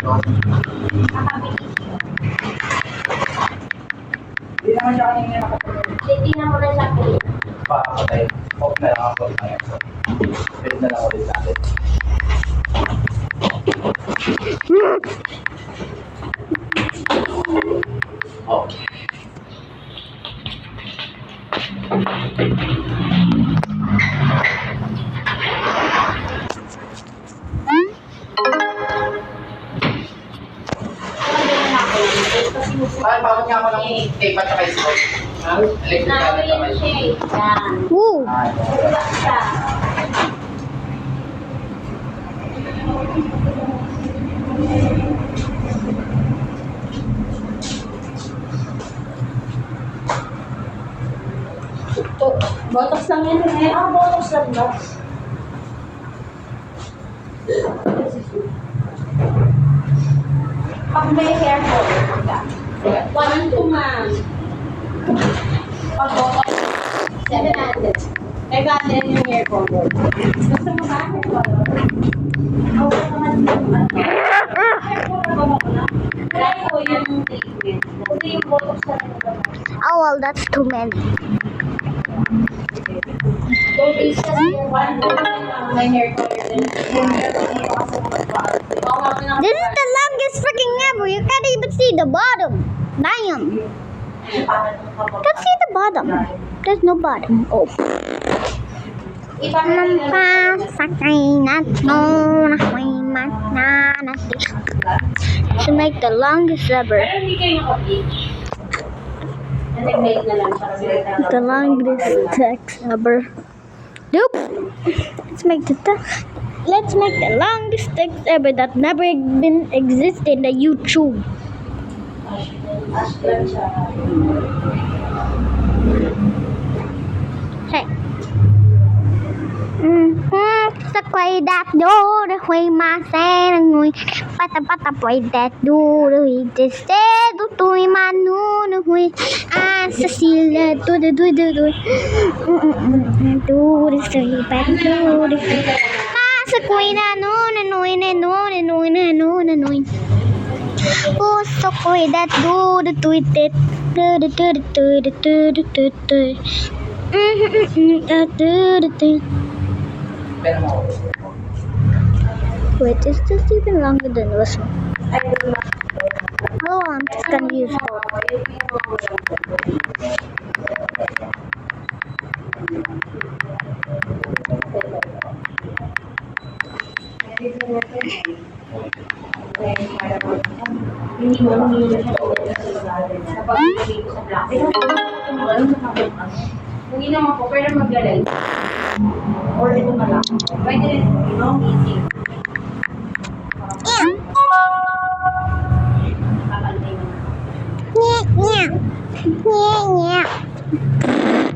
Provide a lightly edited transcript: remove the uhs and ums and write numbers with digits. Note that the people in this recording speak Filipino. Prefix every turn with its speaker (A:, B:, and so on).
A: Hindi naman siya kanina nakapagod.
B: Hindi na mo na siya pili.
A: Pakakatay. Off na lang ako tayo. Pwede na lang ulit natin. Okay. Ay, bakit nga ako ng tape at saka isko? Electric at saka
B: Nakawin
A: isko.
B: siya eh. Yan.
C: Woo!
A: Ay,
B: Tulak siya. Botox lang yan eh. Botox lang ba? Pag may hair color ka. 1 and 2 man. Pag botox, 700. 500 yung hair color. Gusto mo ba hair color? Oo naman naman. Hair color ba mo na? Dahil ko yung treatment. Kasi yung botox na rin naman.
C: Oh, well, that's too many.
B: So, this is your one my hair color din.
C: This is the longest freaking ever. You can't even see the bottom. Damn. Can't see the bottom. There's no bottom. Oh. To make the longest ever.
B: Pero hindi kayo naka-bleach. Nag-make na lang siya.
C: The longest text ever. Nope. Let's make the longest text ever that never been exist in the YouTube.
B: Ashland siya.
C: Hey. Sa quay that do the way my sen ngui pata quay that do the way just say do to manu no hui Cecilia do the do the story back do the sa quay na no oh so quay that do the tweet it
A: pero mo.
C: Wait, is this even longer than this one? Oh, I'm just gonna use both.
B: Hindi mo hindi naman po, pero mag-galay. Or ito na lang. Pwede rin, meeting. Papantay mo na.
C: Yeah.